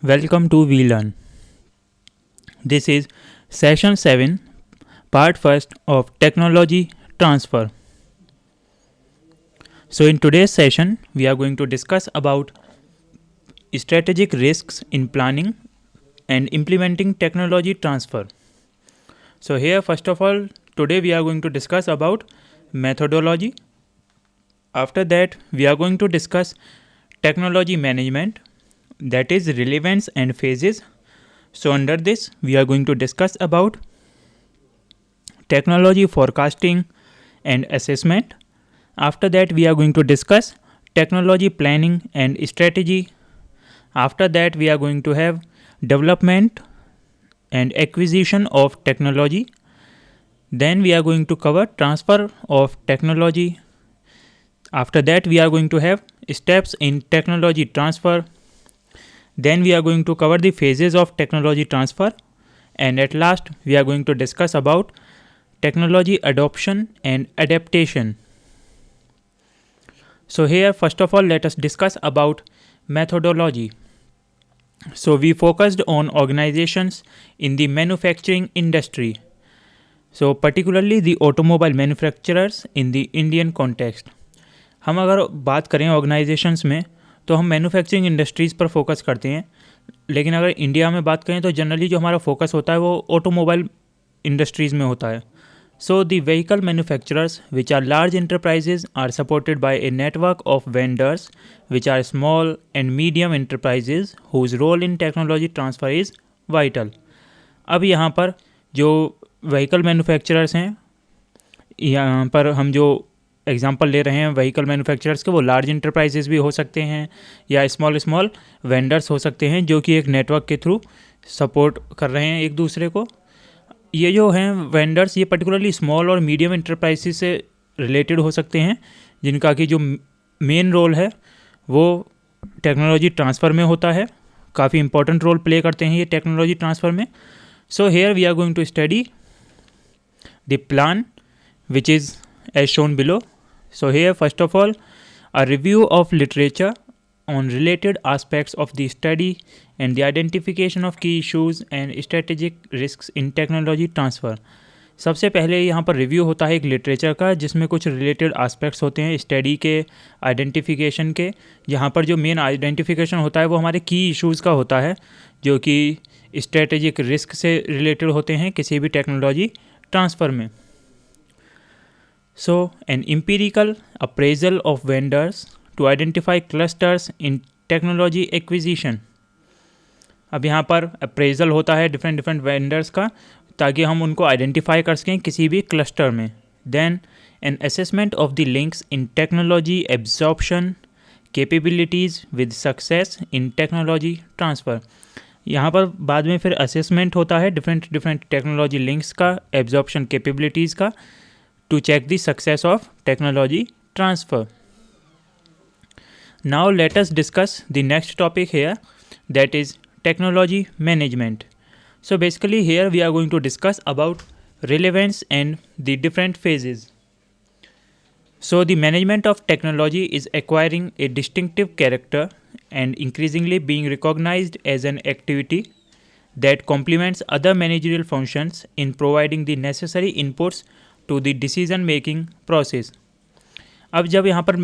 Welcome to VLearn. This is session 7, part first of technology transfer. So in today's session, we are going to discuss about strategic risks in planning and implementing technology transfer. So here, first of all, today we are going to discuss about methodology. After that, we are going to discuss technology management, that is relevance and phases. So under this, we are going to discuss about technology forecasting and assessment. After that, we are going to discuss technology planning and strategy. After that, we are going to have development and acquisition of technology. Then we are going to cover transfer of technology. After that, we are going to have steps in technology transfer. Then we are going to cover the phases of technology transfer, and at last we are going to discuss about technology adoption and adaptation. So here, first of all, let us discuss about methodology. So we focused on organizations in the manufacturing industry, so particularly the automobile manufacturers in the Indian context. हम अगर बात करें organisations में तो हम manufacturing industries पर focus करते हैं, लेकिन अगर इंडिया में बात करें तो जनरली जो हमारा फोकस होता है वो ऑटोमोबाइल इंडस्ट्रीज़ में होता है. So the vehicle manufacturers which are large enterprises are supported by a network of vendors which are small and medium enterprises whose role in technology transfer is vital. अब यहाँ पर जो व्हीकल मैन्युफैक्चरर्स हैं, यहाँ पर हम जो एग्जांपल ले रहे हैं व्हीकल मैन्युफैक्चरर्स के, वो लार्ज इंटरप्राइजेज भी हो सकते हैं या स्मॉल वेंडर्स हो सकते हैं जो कि एक नेटवर्क के थ्रू सपोर्ट कर रहे हैं एक दूसरे को. ये जो हैं वेंडर्स, ये पर्टिकुलरली स्मॉल और मीडियम इंटरप्राइजेज से रिलेटेड हो सकते हैं, जिनका कि जो मेन रोल है वो टेक्नोलॉजी ट्रांसफ़र में होता है. काफ़ी इंपॉर्टेंट रोल प्ले करते हैं ये टेक्नोलॉजी ट्रांसफ़र में. So here we are going to study the plan which is as shown below. So here, first of all, a review of literature on related aspects of the study and the identification of key issues and strategic risks in technology transfer. सबसे पहले यहाँ पर review होता है एक literature का, जिसमें कुछ रिलेटेड आस्पेक्ट्स होते हैं स्टडी के, आइडेंटिफिकेशन के. यहाँ पर जो मेन आइडेंटिफिकेशन होता है वो हमारे की इश्यूज़ का होता है, जो कि स्ट्रेटेजिक रिस्क से रिलेटेड होते हैं किसी भी टेक्नोलॉजी ट्रांसफ़र में. So, an empirical appraisal of vendors to identify clusters in technology acquisition. अब यहाँ पर अप्रेजल होता है डिफरेंट वेंडर्स का, ताकि हम उनको आइडेंटिफाई कर सकें किसी भी क्लस्टर में. Then an assessment of the links in technology absorption capabilities with success in technology transfer. यहाँ पर बाद में फिर असेसमेंट होता है डिफरेंट टेक्नोलॉजी लिंक्स का, एब्जॉर्प्शन कैपेबिलिटीज़ का, to check the success of technology transfer. Now let us discuss the next topic here, that is technology management. So basically here we are going to discuss about relevance and the different phases. So the management of technology is acquiring a distinctive character and increasingly being recognized as an activity that complements other managerial functions in providing the necessary inputs to the decision making process. अब जब यहाँ पर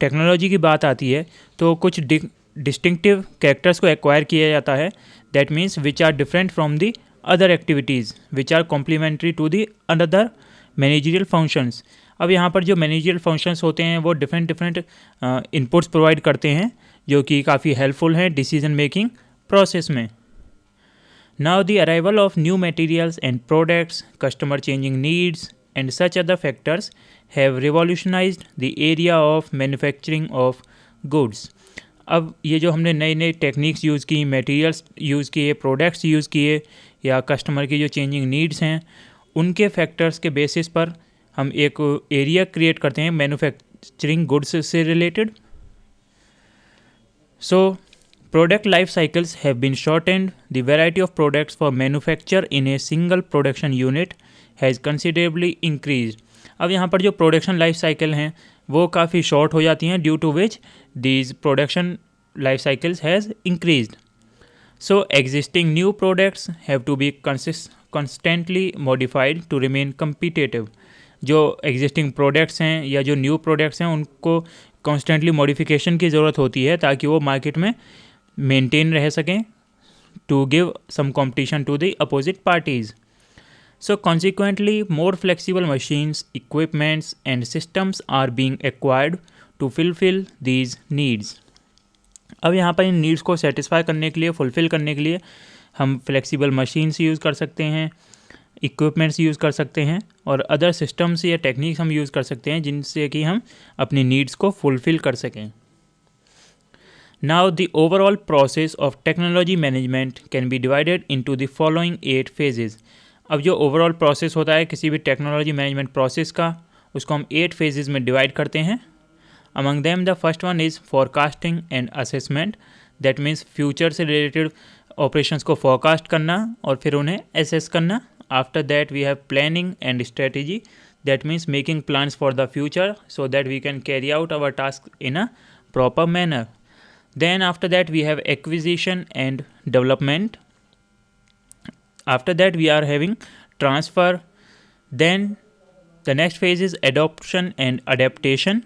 technology की बात आती है तो कुछ डिस्टिंक्टिव कैरेक्टर्स को एक्वायर किया जाता है, that means which are different from the other activities which are complementary to the another managerial functions. अब यहाँ पर जो मैनेजरियल फंक्शंस होते हैं वो डिफरेंट इनपुट्स प्रोवाइड करते हैं, जो कि काफ़ी हेल्पफुल हैं डिसीजन मेकिंग प्रोसेस में. Now the arrival of new materials and products, customer changing needs and such other factors have revolutionized the area of manufacturing of goods. अब ये जो हमने नई टेक्निक्स यूज़ की, मटेरियल्स यूज़ किए, products use किए, या कस्टमर की जो चेंजिंग नीड्स हैं उनके फैक्टर्स के बेसिस पर हम एक एरिया क्रिएट करते हैं मैन्युफैक्चरिंग गुड्स से related. So product life cycles have been shortened. The variety of products for manufacture in a single production unit has considerably increase. अब यहाँ पर जो प्रोडक्शन लाइफ साइकिल हैं वो काफ़ी शॉर्ट हो जाती हैं, due to which these production life cycles has increased. So existing new products have to be constantly modified to remain competitive. जो existing products हैं या जो new products हैं उनको constantly modification की ज़रूरत होती है ताकि वो market में maintain रह सकें to give some competition to the opposite parties. So consequently, more flexible machines, equipments and systems are being acquired to fulfill these needs. अब यहाँ पर इन नीड्स को सेटिस्फाई करने के लिए, फुलफ़िल करने के लिए हम फ्लेक्सिबल मशीन्स यूज़ कर सकते हैं, इक्विपमेंट्स यूज़ कर सकते हैं और अदर सिस्टम्स या टेक्निक्स हम यूज़ कर सकते हैं जिनसे कि हम अपनी नीड्स को फुलफ़िल कर सकें. Now the overall process of technology management can be divided into the following 8 phases. अब जो ओवरऑल प्रोसेस होता है किसी भी टेक्नोलॉजी मैनेजमेंट प्रोसेस का, उसको हम 8 फेजेस में डिवाइड करते हैं. Among them, the first one is forecasting and assessment. That means future से related operations को forecast करना और फिर उन्हें assess करना. After that, we have planning and strategy. That means making plans for the future so that we can carry out our tasks in a proper manner. Then after that, we have acquisition and development. After that, we are having transfer. Then the next phase is adoption and adaptation.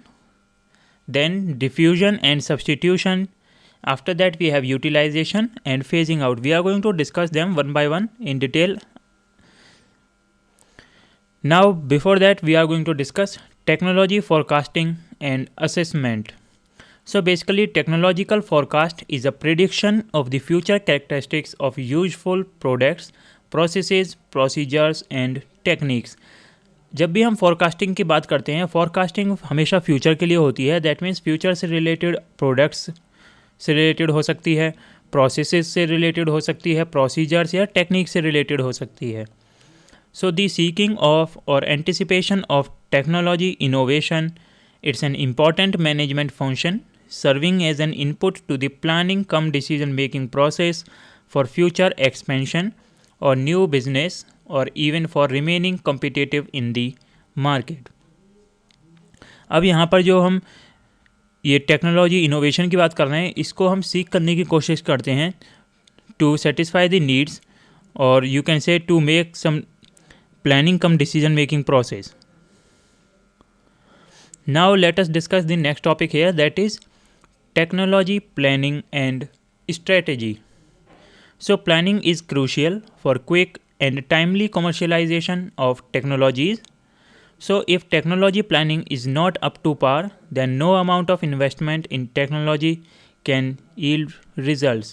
Then diffusion and substitution. After that we have utilization and phasing out. We are going to discuss them one by one in detail. Now before that we are going to discuss technology forecasting and assessment. So basically technological forecast is a prediction of the future characteristics of useful products, processes, procedures and techniques. जब भी हम forecasting की बात करते हैं, forecasting हमेशा future के लिए होती है. दैट मीन्स फ्यूचर से रिलेटेड प्रोडक्ट्स से रिलेटेड हो सकती है, प्रोसेसेस से रिलेटेड हो सकती है, प्रोसीजर्स या टेक्निक से रिलेटेड हो सकती है. सो दी सीकिंग ऑफ और anticipation of technology innovation, it's an important management function serving as an input to the planning cum decision making process for future expansion और न्यू बिजनेस और even for remaining competitive in the market. अब यहाँ पर जो हम ये technology innovation की बात कर रहे हैं, इसको हम सीख करने की कोशिश करते हैं टू सेटिस्फाई द नीड्स और you can say to make some planning cum decision making process. Now let us discuss the next topic here, that is technology planning and strategy. So planning is crucial for quick and timely commercialization of technologies. So if technology planning is not up to par, then no amount of investment in technology can yield results.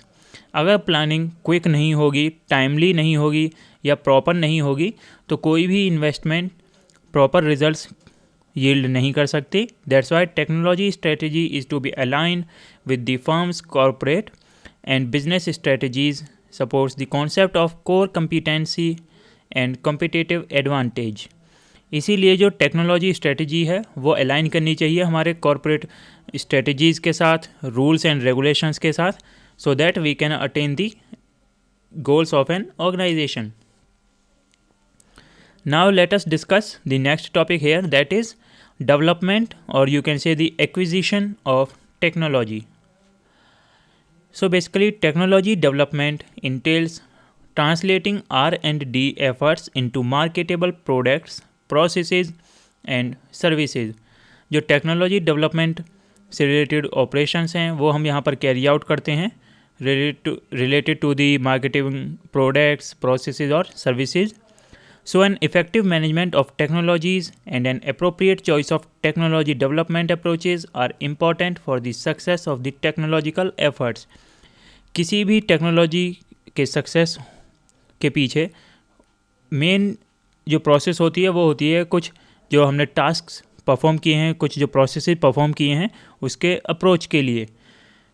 अगर planning quick नहीं होगी, timely नहीं होगी या proper नहीं होगी तो कोई भी इन्वेस्टमेंट प्रॉपर रिजल्ट्स यील्ड नहीं कर सकती. That's why technology strategy is to be aligned with the firm's corporate and business strategies supports the concept of core competency and competitive advantage. इसीलिए जो टेक्नोलॉजी स्ट्रेटजी है वो अलाइन करनी चाहिए हमारे कॉर्पोरेट स्ट्रेटजीज़ के साथ, रूल्स एंड रेगुलेशंस के साथ, so that we can attain the goals of an organization. Now let us discuss the next topic here, that is development और you can say the acquisition of technology. So basically technology development entails translating R&D efforts into marketable products, processes and services. जो technology development से related operations हैं वो हम यहाँ पर carry out करते हैं related to the marketing products, processes और services. So an effective management of technologies and an appropriate choice of technology development approaches are important for the success of the technological efforts. किसी भी technology के success के पीछे main जो process होती है वो होती है कुछ जो हमने टास्क्स परफॉर्म किए हैं, कुछ जो प्रोसेसेस परफॉर्म किए हैं उसके अप्रोच के लिए.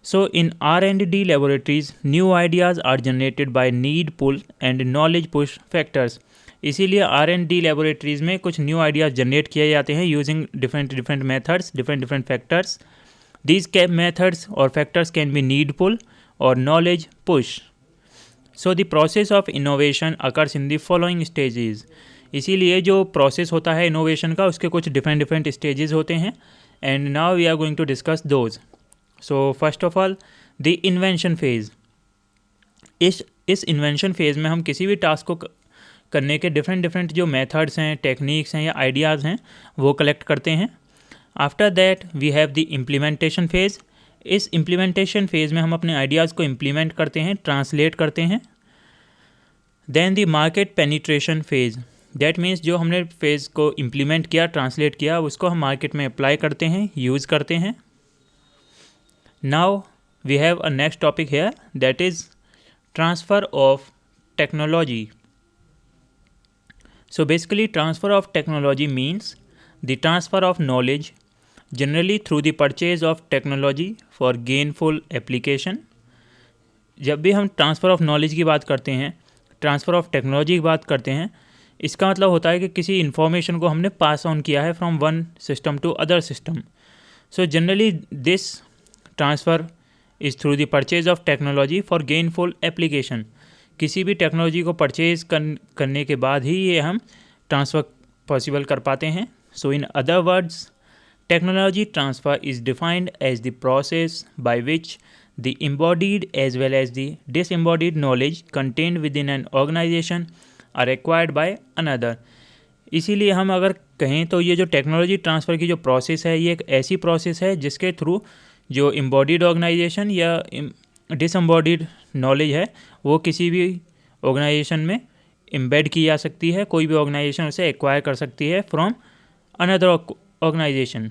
So in R&D laboratories new ideas are generated by need pull and knowledge push factors. इसीलिए R&D लेबोरेटरीज़ में कुछ न्यू आइडियाज़ जनरेट किए जाते हैं using different methods, different factors. These methods और factors can be need pull or knowledge push. So the process of innovation occurs in the following stages. इसीलिए जो process होता है इनोवेशन का उसके कुछ डिफरेंट स्टेजेस होते हैं and now we are going to discuss those. So first of all the invention phase. इस इन्वेंशन फेज़ में हम किसी भी टास्क को करने के डिफरेंट जो मेथड्स हैं, टेक्निक्स हैं या आइडियाज़ हैं वो कलेक्ट करते हैं। After that we have the implementation phase. इस इम्प्लीमेंटेशन फेज़ में हम अपने आइडियाज़ को इम्प्लीमेंट करते हैं, ट्रांसलेट करते हैं। Then the market penetration phase, that means जो हमने फेज़ को इम्प्लीमेंट किया, ट्रांसलेट किया, उसको हम मार्केट में अप्लाई करते हैं, यूज़ करते हैं। Now we have a next topic here, that is transfer of technology. So basically transfer of technology means the transfer of knowledge generally through the purchase of technology for gainful application। जब भी हम transfer of knowledge की बात करते हैं, transfer of technology की बात करते हैं, इसका मतलब होता है कि किसी इन्फॉर्मेशन को हमने पास ऑन किया है from one system to other system. So generally this transfer is through the purchase of technology for gainful application. किसी भी टेक्नोलॉजी को परचेज करने के बाद ही ये हम ट्रांसफ़र पॉसिबल कर पाते हैं। So in other words, technology transfer is defined as the process by which the embodied as well as the disembodied knowledge contained within an organization are acquired by another। इसीलिए हम अगर कहें तो ये जो टेक्नोलॉजी ट्रांसफ़र की जो process है, ये एक ऐसी प्रोसेस है जिसके थ्रू जो एम्बॉडीड ऑर्गेनाइजेशन या डिसएम्बॉडीड नॉलेज है वो किसी भी ऑर्गेनाइजेशन में एम्बेड की जा सकती है। कोई भी ऑर्गेनाइजेशन उसे एक्वायर कर सकती है from another organization.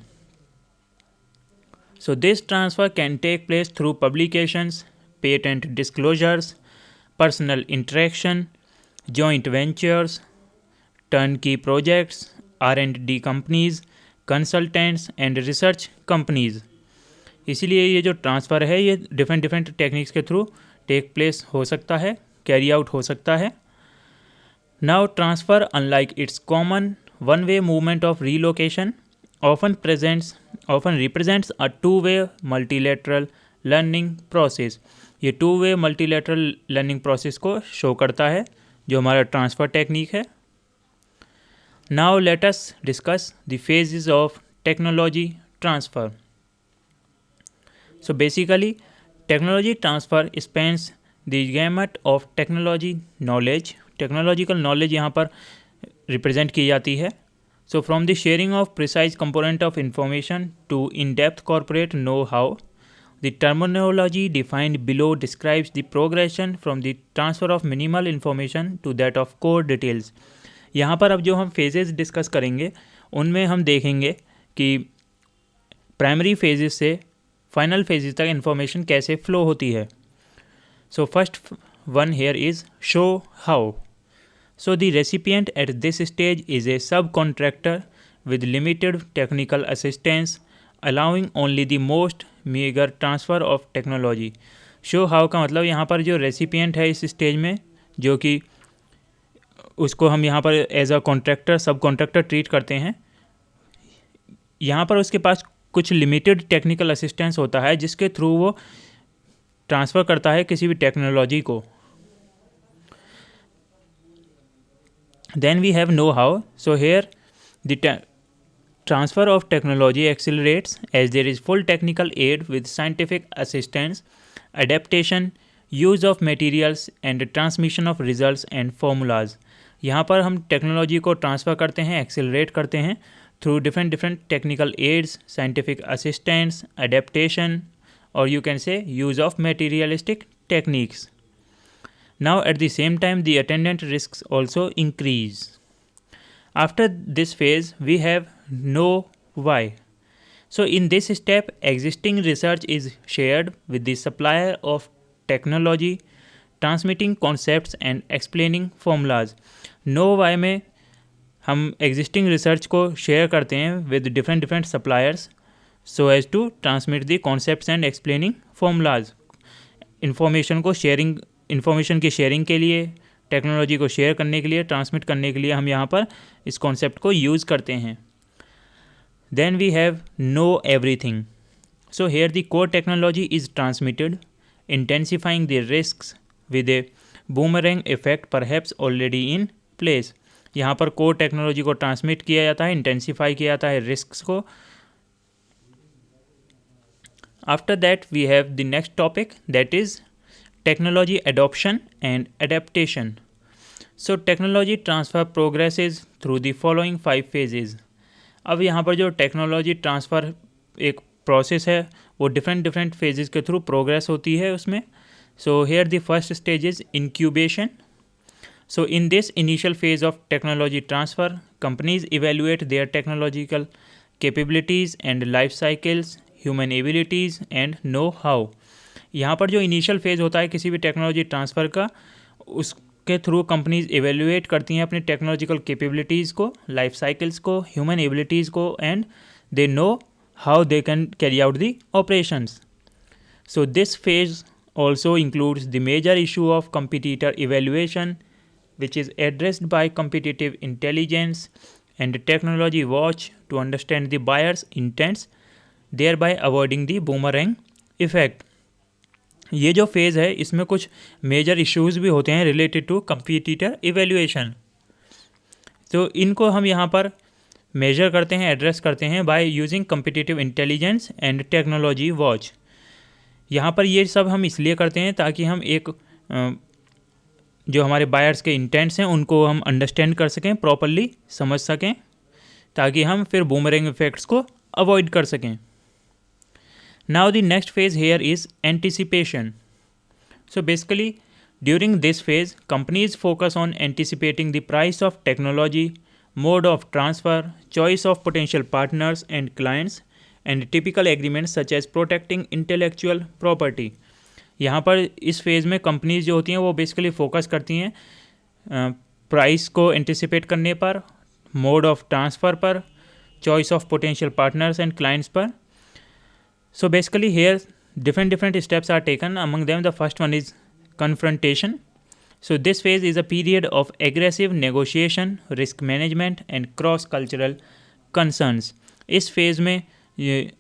So this transfer can take place through publications, patent disclosures, personal interaction, joint ventures, turnkey projects, R&D companies, consultants and research companies. इसीलिए ये जो ट्रांसफ़र है ये डिफरेंट टेक्निक्स के थ्रू टेक प्लेस हो सकता है, carry out हो सकता है। Now transfer unlike its common one way movement of relocation often represents a two way multilateral learning process. ये two way multilateral learning process को शो करता है जो हमारा ट्रांसफ़र टेक्निक है। Now let us discuss the phases of technology transfer. So basically technology transfer spans the gamut of technology knowledge। technological knowledge यहाँ पर represent की जाती है। So from the sharing of precise component of information to in-depth corporate know-how, the terminology defined below describes the progression from the transfer of minimal information to that of core details। यहाँ पर अब जो हम phases discuss करेंगे उनमें हम देखेंगे कि प्राइमरी फेजेस से फाइनल फेजेस तक इन्फॉर्मेशन कैसे फ्लो होती है। So first one here is show how. So the recipient at this stage is a subcontractor with limited technical assistance allowing only the most meagre transfer of technology. Show how का मतलब यहाँ पर जो recipient है इस stage में, जो कि उसको हम यहाँ पर एज अ कॉन्ट्रैक्टर, सब कॉन्ट्रैक्टर ट्रीट करते हैं, यहाँ पर उसके पास कुछ लिमिटेड टेक्निकल असिस्टेंस होता है जिसके थ्रू वो ट्रांसफ़र करता है किसी भी टेक्नोलॉजी को। Then we have know how. So here the transfer of technology accelerates as there is full technical aid with scientific assistance, adaptation, use of materials and transmission of results and formulas. यहाँ पर हम technology को transfer करते हैं, accelerate करते हैं through different technical aids, scientific assistance, adaptation, or you can say use of materialistic techniques. Now at the same time the attendant risks also increase. After this phase we have know why. So in this step existing research is shared with the supplier of technology, transmitting concepts and explaining formulas। know why में हम existing research को share करते हैं with different suppliers so as to transmit the concepts and explaining formulas. Information की sharing के लिए, technology को share करने के लिए, ट्रांसमिट करने के लिए हम यहाँ पर इस कॉन्सेप्ट को यूज़ करते हैं। Then we have know everything. So here the core technology is transmitted, intensifying the risks with a boomerang effect perhaps already in place. यहाँ पर कोर टेक्नोलॉजी को ट्रांसमिट किया जाता है, इंटेंसिफाई किया जाता है रिस्क्स को। After that we have the next topic that is technology adoption and adaptation. So technology transfer progresses through the following 5 phases. अब यहाँ पर जो टेक्नोलॉजी ट्रांसफ़र एक प्रोसेस है वो डिफरेंट फेजेस के थ्रू प्रोग्रेस होती है उसमें. सो here the first stage is incubation. So in this initial phase of technology transfer, companies evaluate their technological capabilities and life cycles, human abilities and know-how. यहाँ पर जो initial phase होता है किसी भी टेक्नोलॉजी ट्रांसफ़र का, उसके थ्रू कंपनीज एवेल्यूएट करती हैं अपनी टेक्नोलॉजिकल कैपेबिलिटीज़ को, लाइफ साइकिल्स को, ह्यूमन एबिलिटीज़ को, and they know how they can carry out the operations. So this phase also includes the major issue of competitor evaluation, which is addressed by competitive intelligence and technology watch to understand the buyer's intents, thereby avoiding the boomerang effect. ये जो phase है इसमें कुछ major issues भी होते हैं related to competitor evaluation. तो इनको हम यहाँ पर मेजर करते हैं, एड्रेस करते हैं by using competitive intelligence and technology watch. यहाँ पर ये सब हम इसलिए करते हैं ताकि हम एक जो हमारे बायर्स के इंटेंट्स हैं उनको हम अंडरस्टैंड कर सकें, प्रॉपरली समझ सकें, ताकि हम फिर बूमरेंग इफेक्ट्स को अवॉइड कर सकें. Now the next phase here is anticipation. So basically during this phase companies focus on anticipating the price of technology, mode of transfer, choice of potential partners and clients and typical agreements such as protecting intellectual property. यहाँ पर इस phase में companies जो होती हैं वो basically focus करती हैं प्राइस को एंटिसिपेट करने पर, मोड ऑफ ट्रांसफ़र पर, choice of potential partners and clients पर. So basically here different steps are taken. Among them the first one is confrontation. So this phase is a period of aggressive negotiation, risk management and cross cultural concerns. इस phase में ये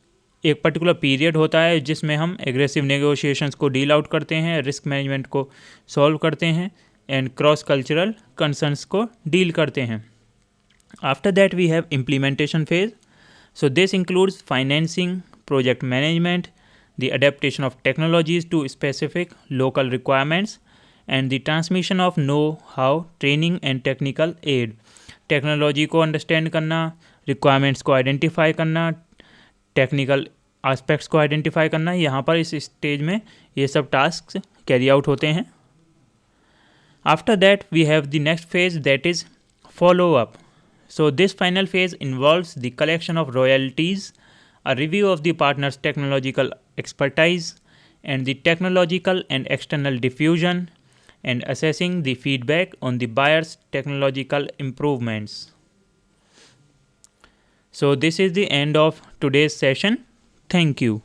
एक particular period होता है जिसमें हम aggressive negotiations को deal out करते हैं, रिस्क मैनेजमेंट को सॉल्व करते हैं एंड क्रॉस कल्चरल कंसर्न्स को डील करते हैं. After that we have implementation phase. So this includes financing, project management, the adaptation of technologies to specific local requirements and the transmission of know how, training and technical aid. Technology को understand करना, requirements को identify करना, technical aspects को identify करना, यहाँ पर इस stage में ये सब टास्क कैरी आउट होते हैं. After that we have the next phase that is follow up. So this final phase involves the collection of royalties, a review of the partner's technological expertise and the technological and external diffusion, and assessing the feedback on the buyer's technological improvements. So this is the end of today's session. Thank you.